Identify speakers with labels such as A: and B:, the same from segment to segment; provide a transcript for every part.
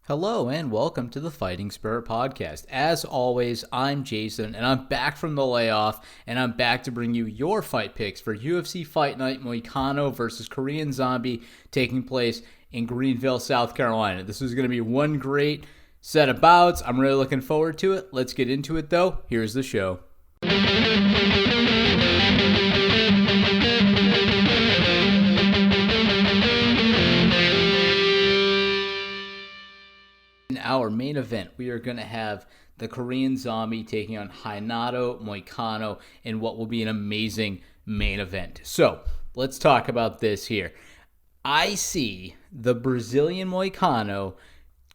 A: Hello and welcome to the Fighting Spirit Podcast. As always, I'm Jason and I'm back from the layoff and I'm back to bring you your fight picks for UFC Fight Night Moicano versus Korean Zombie taking place in Greenville, South Carolina. This is going to be one great set of bouts. I'm really looking forward to it. Let's get into it though. Here's the show. In our main event, we are going to have the Korean Zombie taking on Renato Moicano in what will be an amazing main event. So, let's talk about this here. I see the Brazilian Moicano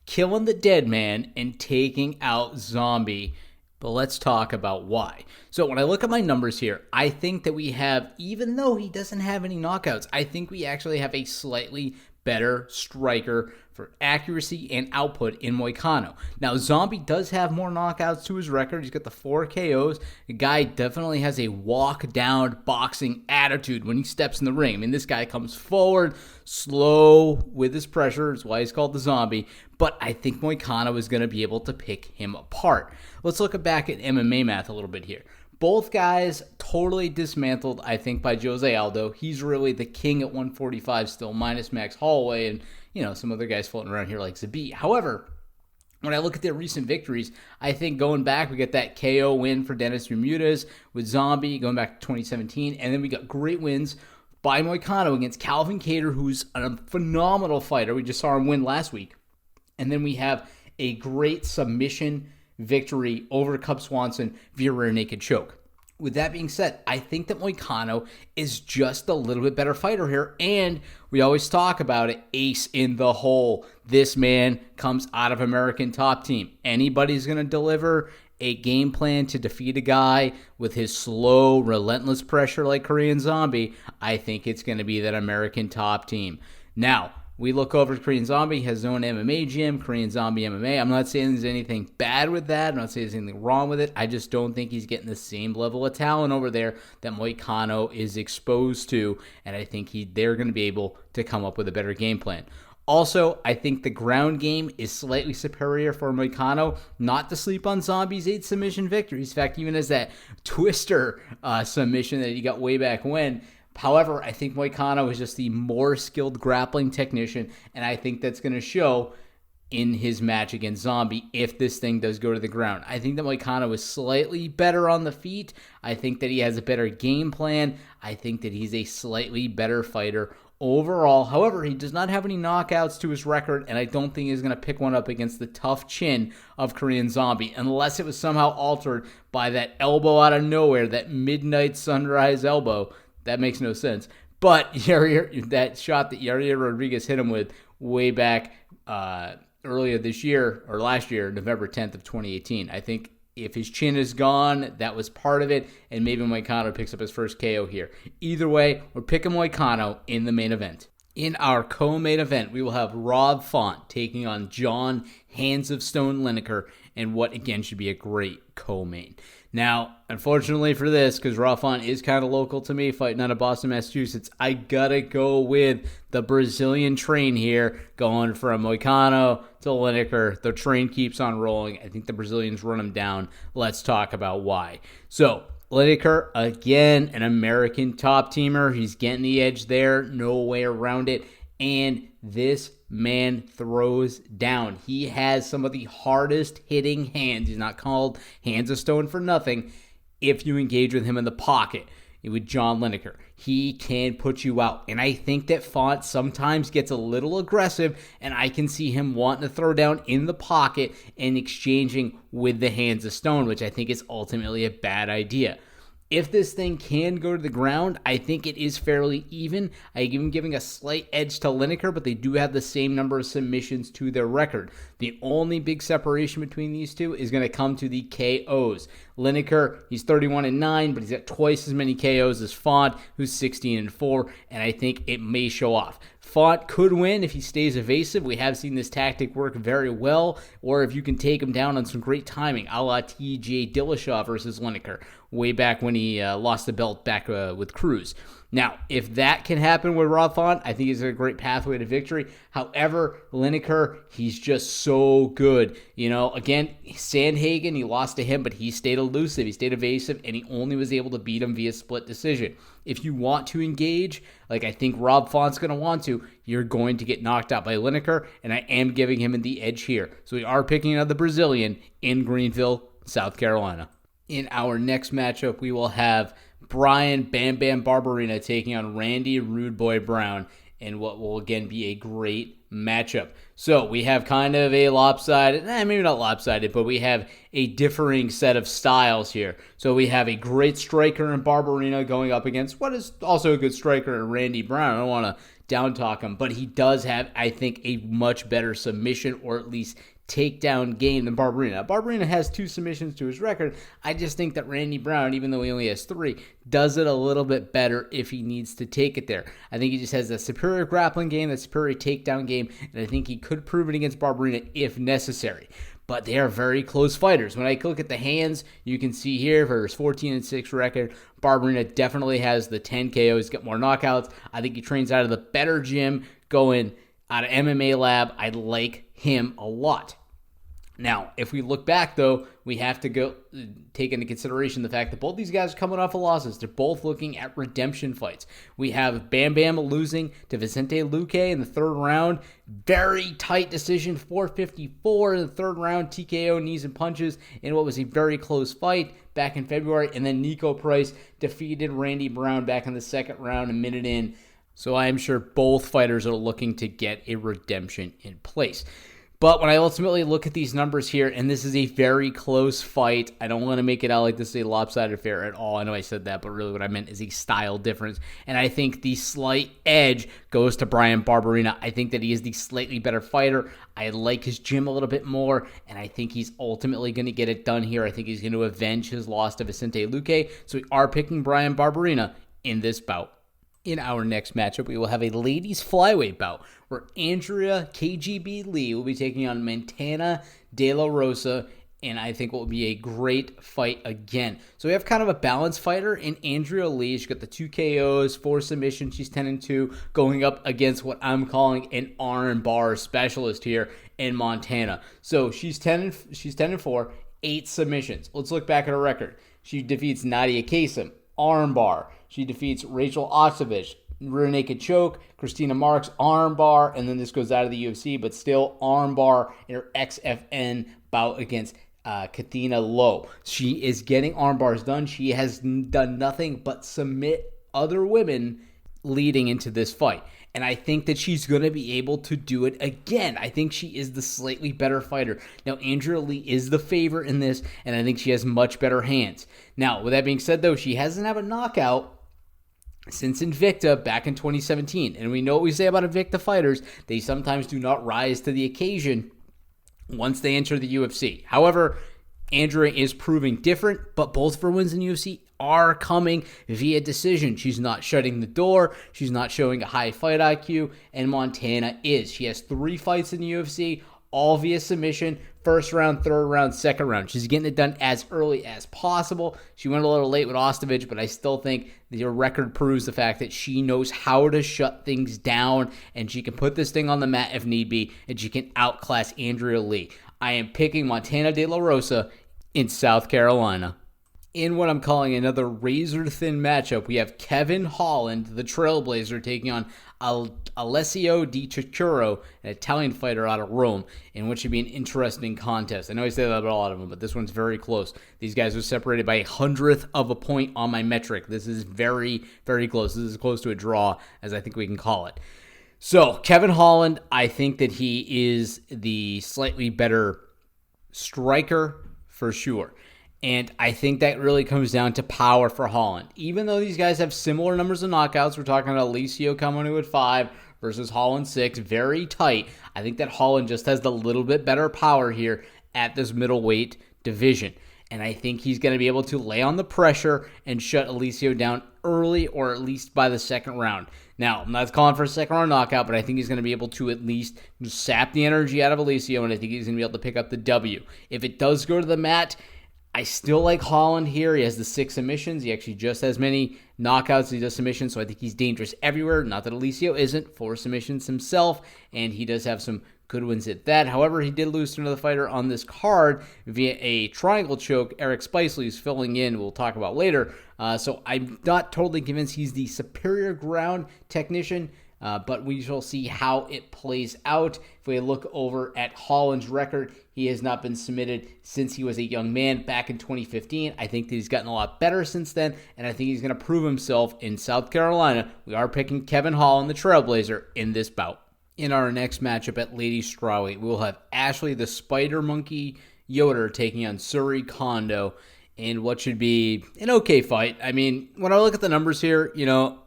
A: killing the dead man and taking out Zombie, but let's talk about why. So, when I look at my numbers here, I think that we have, even though he doesn't have any knockouts, I think we actually have a slightly better striker for accuracy and output in Moicano. Now, Zombie does have more knockouts to his record. He's got the 4 KOs. The guy definitely has a walk-down boxing attitude when he steps in the ring. I mean, this guy comes forward, slow with his pressure. That's why he's called the Zombie. But I think Moicano is going to be able to pick him apart. Let's look back at MMA math a little bit here. Both guys totally dismantled, I think, by Jose Aldo. He's really the king at 145 still, minus Max Holloway and, some other guys floating around here like Zabit. However, when I look at their recent victories, I think going back, we got that KO win for Dennis Bermudez with Zombie going back to 2017. And then we got great wins by Moicano against Calvin Kattar, who's a phenomenal fighter. We just saw him win last week. And then we have a great submission victory over Cub Swanson via rear naked choke. With that being said, I think that Moicano is just a little bit better fighter here, and we always talk about it, ace in the hole. This man comes out of American Top Team. Anybody's going to deliver a game plan to defeat a guy with his slow, relentless pressure like Korean Zombie, I think it's going to be that American Top Team. Now, we look over Korean Zombie, has his own MMA gym, Korean Zombie MMA. I'm not saying there's anything bad with that. I'm not saying there's anything wrong with it. I just don't think he's getting the same level of talent over there that Moicano is exposed to, and I think they're going to be able to come up with a better game plan. Also, I think the ground game is slightly superior for Moicano. Not to sleep on Zombie's 8 submission victories. In fact, even as that twister submission that he got way back when. However, I think Moicano is just the more skilled grappling technician, and I think that's going to show in his match against Zombie if this thing does go to the ground. I think that Moicano is slightly better on the feet. I think that he has a better game plan. I think that he's a slightly better fighter overall. However, he does not have any knockouts to his record, and I don't think he's going to pick one up against the tough chin of Korean Zombie, unless it was somehow altered by that elbow out of nowhere, that midnight sunrise elbow. That makes no sense. But that shot that Yair Rodriguez hit him with way back earlier this year, or last year, November 10th of 2018. I think if his chin is gone, that was part of it, and maybe Moicano picks up his first KO here. Either way, we're picking Moicano in the main event. In our co-main event, we will have Rob Font taking on John Hands of Stone Lineker, and what, again, should be a great co-main. Now, unfortunately for this, because Rob Font is kind of local to me, fighting out of Boston, Massachusetts, I gotta go with the Brazilian train here, going from Moicano to Lineker. The train keeps on rolling. I think the Brazilians run him down. Let's talk about why. So, Lineker, again, an American top teamer. He's getting the edge there. No way around it. And this man throws down. He has some of the hardest hitting hands. He's not called Hands of Stone for nothing. If you engage with him in the pocket with John Lineker, he can put you out. And I think that Font sometimes gets a little aggressive, and I can see him wanting to throw down in the pocket and exchanging with the Hands of Stone, which I think is ultimately a bad idea. If this thing can go to the ground, I think it is fairly even. I'm giving a slight edge to Lineker, but they do have the same number of submissions to their record. The only big separation between these two is going to come to the KOs. Lineker, he's 31-9, but he's got twice as many KOs as Font, who's 16-4, and I think it may show off. Font could win if he stays evasive. We have seen this tactic work very well, or if you can take him down on some great timing, a la TJ Dillashaw versus Lineker, way back when he lost the belt back with Cruz. Now, if that can happen with Rob Font, I think it's a great pathway to victory. However, Lineker, he's just so good. Again, Sandhagen, he lost to him, but he stayed elusive, he stayed evasive, and he only was able to beat him via split decision. If you want to engage, like I think Rob Font's going to want to, you're going to get knocked out by Lineker, and I am giving him the edge here. So we are picking another Brazilian in Greenville, South Carolina. In our next matchup, we will have Brian Bam Bam Barberina taking on Randy Rude Boy Brown in what will again be a great matchup. So we have kind of a lopsided, maybe not lopsided, but we have a differing set of styles here. So we have a great striker in Barberina going up against what is also a good striker in Randy Brown. I don't want to down talk him, but he does have, I think, a much better submission or at least takedown game than Barberina. Barberina has 2 submissions to his record. I just think that Randy Brown, even though he only has 3, does it a little bit better if he needs to take it there. I think he just has a superior grappling game, that superior takedown game, and I think he could prove it against Barberina if necessary. But they are very close fighters. When I look at the hands, you can see here for his 14-6 record, Barberina definitely has the 10 KOs, got more knockouts. I think he trains out of the better gym, going out of MMA Lab. I like him a lot. Now, if we look back, though, we have to go take into consideration the fact that both these guys are coming off of losses. They're both looking at redemption fights. We have Bam Bam losing to Vicente Luque in the 3rd round. Very tight decision, 454 in the 3rd round, TKO, knees and punches in what was a very close fight back in February. And then Nico Price defeated Randy Brown back in the 2nd round, a minute in. So I am sure both fighters are looking to get a redemption in place. But when I ultimately look at these numbers here, and this is a very close fight, I don't want to make it out like this is a lopsided affair at all. I know I said that, but really what I meant is a style difference. And I think the slight edge goes to Brian Barberina. I think that he is the slightly better fighter. I like his gym a little bit more, and I think he's ultimately going to get it done here. I think he's going to avenge his loss to Vicente Luque. So we are picking Brian Barberina in this bout. In our next matchup, we will have a ladies flyweight bout where Andrea KGB Lee will be taking on Montana De La Rosa, and I think will be a great fight again. So we have kind of a balanced fighter in Andrea Lee. She's got the 2 KOs, 4 submissions. She's 10-2, going up against what I'm calling an arm bar specialist here in Montana. So she's 10-4, 8 submissions. Let's look back at her record. She defeats Nadia Kasem, armbar. She defeats Rachel Oxovich, rear naked choke, Christina Marks, armbar, and then this goes out of the UFC, but still armbar in her XFN bout against Katina Lowe. She is getting armbars done. She has done nothing but submit other women leading into this fight. And I think that she's going to be able to do it again. I think she is the slightly better fighter. Now, Andrea Lee is the favorite in this, and I think she has much better hands. Now, with that being said, though, she hasn't had a knockout since Invicta back in 2017. And we know what we say about Invicta fighters. They sometimes do not rise to the occasion once they enter the UFC. However, Andrea is proving different, but both of her wins in UFC are coming via decision. She's not shutting the door. She's not showing a high fight IQ, and Montana is. She has 3 fights in the UFC, all via submission, 1st round, 3rd round, 2nd round. She's getting it done as early as possible. She went a little late with Ostovich, but I still think the record proves the fact that she knows how to shut things down, and she can put this thing on the mat if need be, and she can outclass Andrea Lee. I am picking Montana De La Rosa in South Carolina. In what I'm calling another razor-thin matchup, we have Kevin Holland, the Trailblazer, taking on Alessio Di Cicuro, an Italian fighter out of Rome, in which should be an interesting contest. I know I say that about a lot of them, but this one's very close. These guys are separated by 1/100 of a point on my metric. This is very, very close. This is as close to a draw as I think we can call it. So, Kevin Holland, I think that he is the slightly better striker for sure. And I think that really comes down to power for Holland. Even though these guys have similar numbers of knockouts, we're talking about Alessio coming in at 5 versus Holland 6, very tight. I think that Holland just has the little bit better power here at this middleweight division. And I think he's going to be able to lay on the pressure and shut Alessio down early or at least by the 2nd round. Now, I'm not calling for a 2nd round knockout, but I think he's going to be able to at least sap the energy out of Alessio, and I think he's going to be able to pick up the W. If it does go to the mat, I still like Holland here. He has the 6 submissions. He actually just has many knockouts. He does submissions, so I think he's dangerous everywhere. Not that Alicio isn't. 4 submissions himself, and he does have some good ones at that. However, he did lose to another fighter on this card via a triangle choke. Eric Spicely is filling in. We'll talk about later. So I'm not totally convinced he's the superior ground technician. But we shall see how it plays out. If we look over at Holland's record, he has not been submitted since he was a young man back in 2015. I think that he's gotten a lot better since then, and I think he's going to prove himself in South Carolina. We are picking Kevin Holland, the Trailblazer, in this bout. In our next matchup at Ladies Strawweight, we will have Ashley the Spider Monkey Yoder taking on Suri Kondo in what should be an okay fight. I mean, when I look at the numbers here,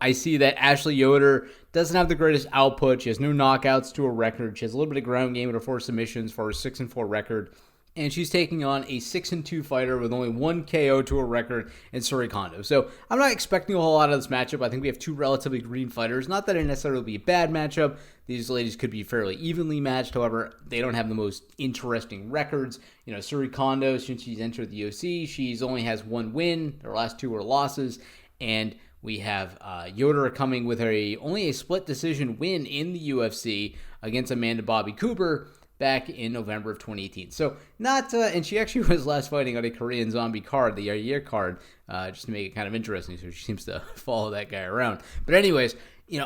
A: I see that Ashley Yoder doesn't have the greatest output. She has no knockouts to her record. She has a little bit of ground game with her 4 submissions for her 6-4 record. And she's taking on a 6-2 fighter with only 1 KO to her record in Suri Kondo. So I'm not expecting a whole lot of this matchup. I think we have 2 relatively green fighters. Not that it necessarily will be a bad matchup. These ladies could be fairly evenly matched. However, they don't have the most interesting records. Suri Kondo, since she's entered the UFC, she's only has 1 win. Her last 2 were losses. And we have Yoder coming with only a split decision win in the UFC against Amanda Bobby Cooper back in November of 2018. So not, and she actually was last fighting on a Korean Zombie card, the Yair card, just to make it kind of interesting. So she seems to follow that guy around. But anyways,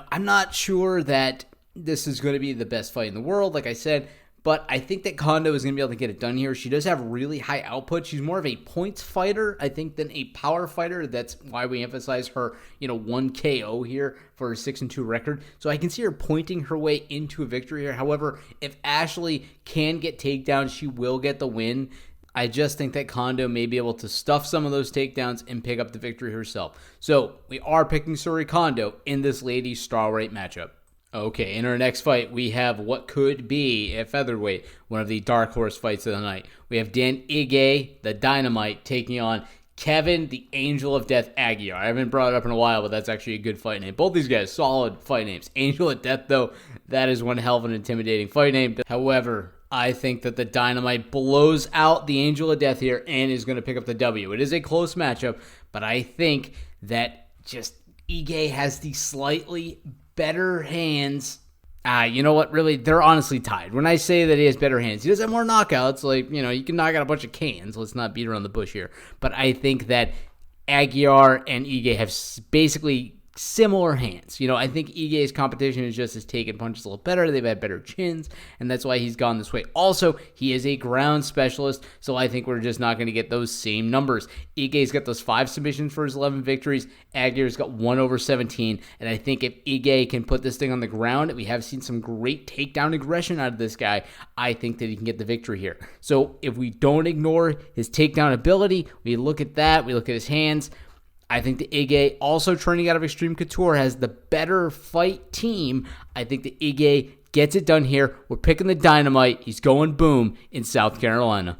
A: I'm not sure that this is going to be the best fight in the world, like I said, but I think that Kondo is going to be able to get it done here. She does have really high output. She's more of a points fighter, I think, than a power fighter. That's why we emphasize her, 1 KO here for her 6-2 record. So I can see her pointing her way into a victory here. However, if Ashley can get takedowns, she will get the win. I just think that Kondo may be able to stuff some of those takedowns and pick up the victory herself. So we are picking Suri Kondo in this ladies' strawweight matchup. Okay, in our next fight, we have what could be, at featherweight, one of the dark horse fights of the night. We have Dan Ige, the Dynamite, taking on Kevin, the Angel of Death Aguiar. I haven't brought it up in a while, but that's actually a good fight name. Both these guys, solid fight names. Angel of Death, though, that is one hell of an intimidating fight name. However, I think that the Dynamite blows out the Angel of Death here and is going to pick up the W. It is a close matchup, but I think that just Ige has the slightly better hands. You know what? Really, they're honestly tied. When I say that he has better hands, he does have more knockouts. You can knock out a bunch of cans. Let's not beat around the bush here. But I think that Aguiar and Ige have basically similar hands. I think Ige's competition is just his taking punches a little better. They've had better chins, and that's why he's gone this way. Also, he is a ground specialist, so I think we're just not going to get those same numbers. Ige's got those 5 submissions for his 11 victories. Aguiar's got 1/17, and I think if Ige can put this thing on the ground, we have seen some great takedown aggression out of this guy. I think that he can get the victory here. So if we don't ignore his takedown ability, we look at that, we look at his hands, I think the Ige, also training out of Extreme Couture, has the better fight team. I think the Ige gets it done here. We're picking the Dynamite. He's going boom in South Carolina.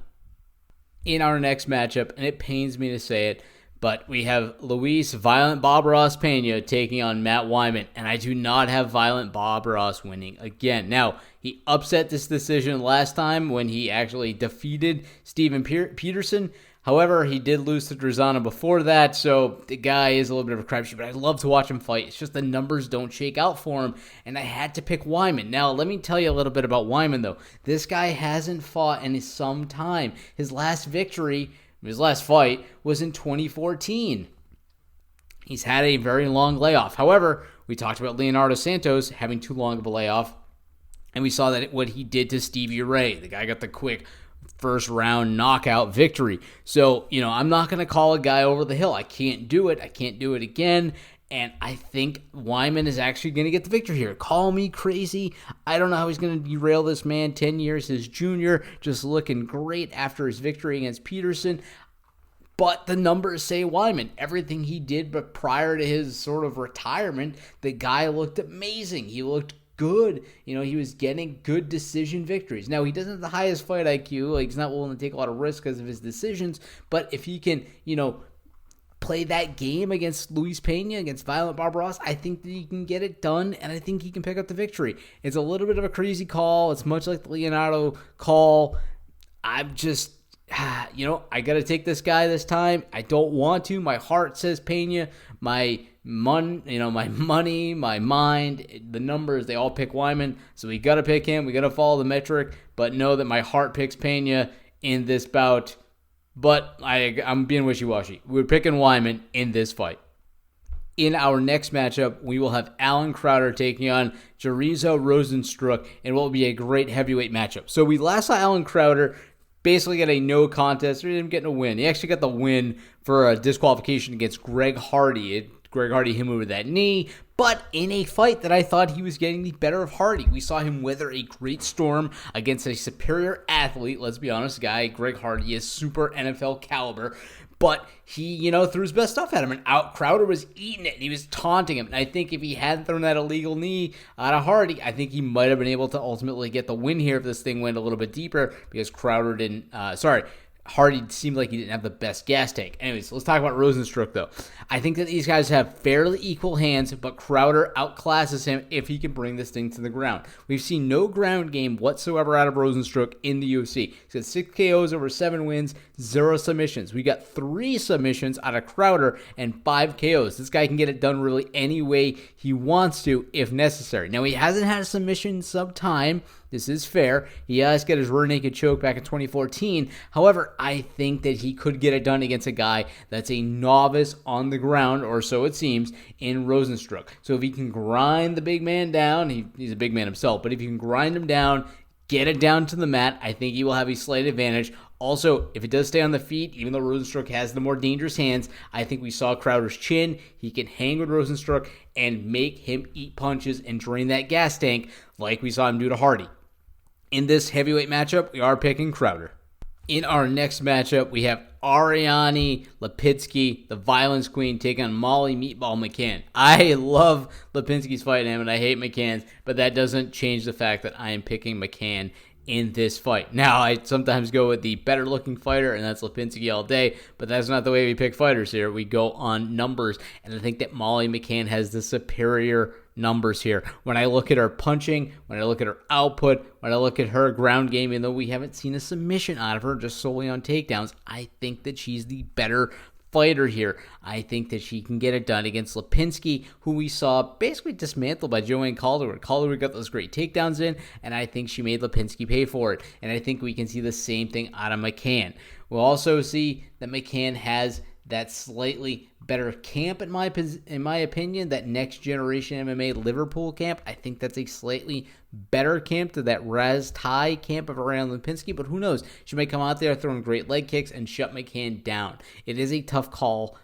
A: In our next matchup, and it pains me to say it, but we have Luis Violent Bob Ross Pena taking on Matt Wyman, and I do not have Violent Bob Ross winning again. Now, he upset this decision last time when he actually defeated Steven Peterson. However, he did lose to Drazana before that, so the guy is a little bit of a crapshoot, but I love to watch him fight. It's just the numbers don't shake out for him, and I had to pick Wyman. Now, let me tell you a little bit about Wyman, though. This guy hasn't fought in some time. His last victory, his last fight, was in 2014. He's had a very long layoff. However, we talked about Leonardo Santos having too long of a layoff, and we saw that what he did to Stevie Ray. The guy got the quick first round knockout victory. So, I'm not going to call a guy over the hill. I can't do it. I can't do it again. And I think Wyman is actually going to get the victory here. Call me crazy. I don't know how he's going to derail this man. 10 years his junior, just looking great after his victory against Peterson. But the numbers say Wyman. Everything he did but prior to his sort of retirement, the guy looked amazing. He looked good. He was getting good decision victories. Now, he doesn't have the highest fight IQ. He's not willing to take a lot of risks because of his decisions. But if he can, play that game against Luis Pena, against Violent Bob Ross, I think that he can get it done, and I think he can pick up the victory. It's a little bit of a crazy call. It's much like the Leonardo call. I got to take this guy this time. I don't want to. My heart says Pena. My money, my mind, the numbers, they all pick Wyman. So we got to pick him. We got to follow the metric. But know that my heart picks Pena in this bout. But I'm being wishy-washy. We're picking Wyman in this fight. In our next matchup, we will have Alan Crowder taking on Jarizo Rozenstruik in what will be a great heavyweight matchup. So we last saw Alan Crowder basically get a no contest, or he didn't get a win. He actually got the win for a disqualification against Greg Hardy. Greg Hardy hit him over that knee, but in a fight that I thought he was getting the better of Hardy. We saw him weather a great storm against a superior athlete. Let's be honest, Greg Hardy is super NFL caliber. But he, threw his best stuff at him, and Crowder was eating it. He was taunting him. And I think if he hadn't thrown that illegal knee out of Hardy, I think he might have been able to ultimately get the win here if this thing went a little bit deeper, because Hardy seemed like he didn't have the best gas tank. Anyways, let's talk about Rozenstruik, though. I think that these guys have fairly equal hands, but Crowder outclasses him if he can bring this thing to the ground. We've seen no ground game whatsoever out of Rozenstruik in the UFC. He's got 6 KOs over 7 wins, 0 submissions. We got 3 submissions out of Crowder and 5 KOs. This guy can get it done really any way he wants to if necessary. Now, he hasn't had a submission in some time. This is fair. He has got his rear naked choke back in 2014. However, I think that he could get it done against a guy that's a novice on the ground, or so it seems, in Rozenstruik. So if he can grind the big man down, he's a big man himself, but if you can grind him down, get it down to the mat, I think he will have a slight advantage. Also, if it does stay on the feet, even though Rozenstruik has the more dangerous hands, I think we saw Crowder's chin. He can hang with Rozenstruik and make him eat punches and drain that gas tank like we saw him do to Hardy. In this heavyweight matchup, we are picking Crowder. In our next matchup, we have Ariane Lipinski, the Violence Queen, taking on Molly Meatball McCann. I love Lipinski's fight in him, and I hate McCann's, but that doesn't change the fact that I am picking McCann in this fight. Now, I sometimes go with the better-looking fighter, and that's Lipinski all day, but that's not the way we pick fighters here. We go on numbers, and I think that Molly McCann has the superior numbers here. When I look at her punching, when I look at her output, when I look at her ground game, even though we haven't seen a submission out of her, just solely on takedowns, I think that she's the better fighter here. I think that she can get it done against Lipinski, who we saw basically dismantled by Joanne Calderwood. Calderwood got those great takedowns in, and I think she made Lipinski pay for it. And I think we can see the same thing out of McCann. We'll also see that McCann has that slightly better camp, in my opinion, that next generation MMA Liverpool camp. I think that's a slightly better camp to that Raz Thai camp of Ariane Lipinski, but who knows? She might come out there throwing great leg kicks and shut McCann down. It is a tough call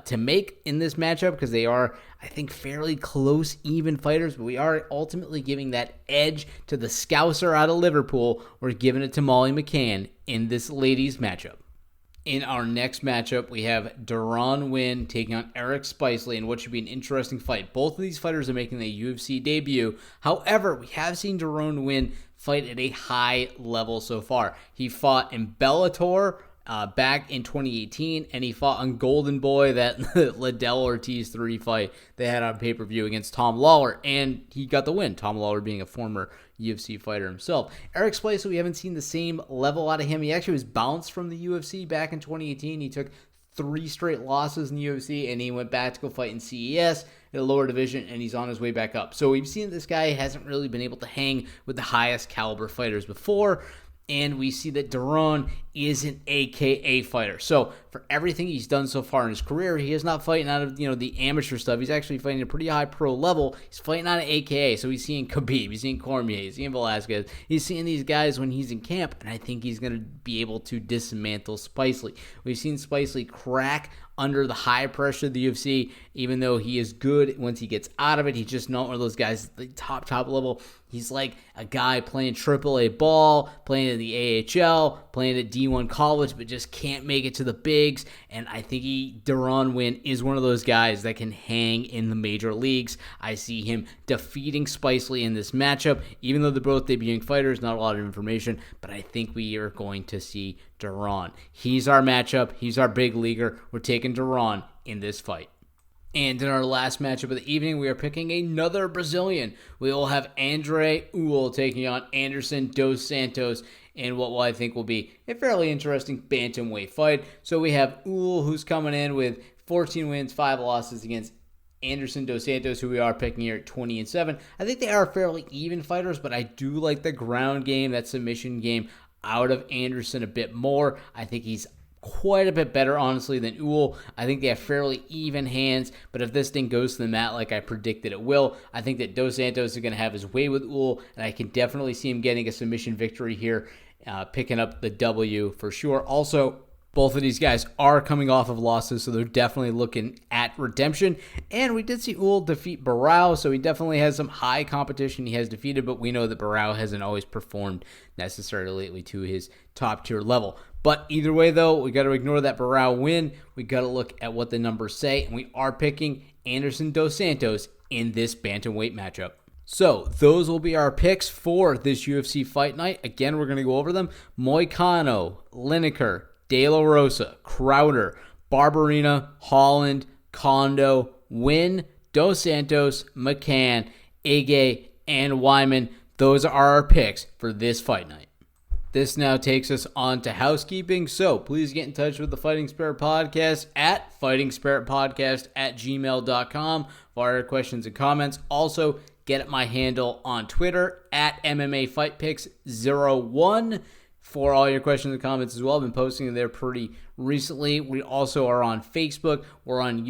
A: to make in this matchup because they are, I think, fairly close, even fighters, but we are ultimately giving that edge to the Scouser out of Liverpool. We're giving it to Molly McCann in this ladies matchup. In our next matchup, we have Doron Wynn taking on Eric Spicely in what should be an interesting fight. Both of these fighters are making their UFC debut. However, we have seen Doron Wynn fight at a high level so far. He fought in Bellator back in 2018, and he fought on Golden Boy, that Liddell Ortiz 3 fight they had on pay-per-view against Tom Lawler, and he got the win, Tom Lawler being a former UFC fighter himself. Eric Spicely, we haven't seen the same level out of him. He actually was bounced from the UFC back in 2018. He took 3 straight losses in the UFC, and he went back to go fight in CES in a lower division, and he's on his way back up. So we've seen this guy hasn't really been able to hang with the highest caliber fighters before, and we see that Doron is an AKA fighter. So for everything he's done so far in his career, he is not fighting out of the amateur stuff. He's actually fighting at a pretty high pro level. He's fighting out of AKA. So he's seeing Khabib, he's seeing Cormier, he's seeing Velasquez. He's seeing these guys when he's in camp, and I think he's going to be able to dismantle Spicely. We've seen Spicely crack under the high pressure of the UFC, even though he is good once he gets out of it. He's just not one of those guys at the top level. He's like a guy playing AAA ball, playing in the AHL, playing at D1 college, but just can't make it to the bigs. And I think Doron Wynn is one of those guys that can hang in the major leagues. I see him defeating Spicely in this matchup, even though they're both debuting fighters, not a lot of information, but I think we are going to see Doron. He's our matchup. He's our big leaguer. We're taking Doron in this fight. And in our last matchup of the evening, we are picking another Brazilian. We will have Andrea Lee taking on Anderson dos Santos in what I think will be a fairly interesting bantamweight fight. So we have Lee, who's coming in with 14 wins, 5 losses against Anderson dos Santos, who we are picking here at 20-7. I think they are fairly even fighters, but I do like the ground game, that submission game out of Anderson a bit more. I think he's quite a bit better, honestly, than Lee. I think they have fairly even hands, but if this thing goes to the mat like I predicted it will, I think that dos Santos is going to have his way with Lee, and I can definitely see him getting a submission victory here, picking up the W for sure. Also, both of these guys are coming off of losses, so they're definitely looking at redemption. And we did see Lee defeat Barão, so he definitely has some high competition he has defeated, but we know that Barão hasn't always performed necessarily lately to his top-tier level. But either way, though, we got to ignore that Doron Wynn. We got to look at what the numbers say, and we are picking Anderson dos Santos in this bantamweight matchup. So those will be our picks for this UFC Fight Night. Again, we're going to go over them. Moicano, Lineker, De La Rosa, Crowder, Barberena, Holland, Kondo, Wynn, dos Santos, McCann, Ige, and Wyman. Those are our picks for this fight night. This now takes us on to housekeeping, so please get in touch with the Fighting Spirit Podcast at fightingspiritpodcast@gmail.com for our questions and comments. Also, get at my handle on Twitter at MMAFightPicks01 for all your questions and comments as well. I've been posting there pretty recently. We also are on Facebook. We're on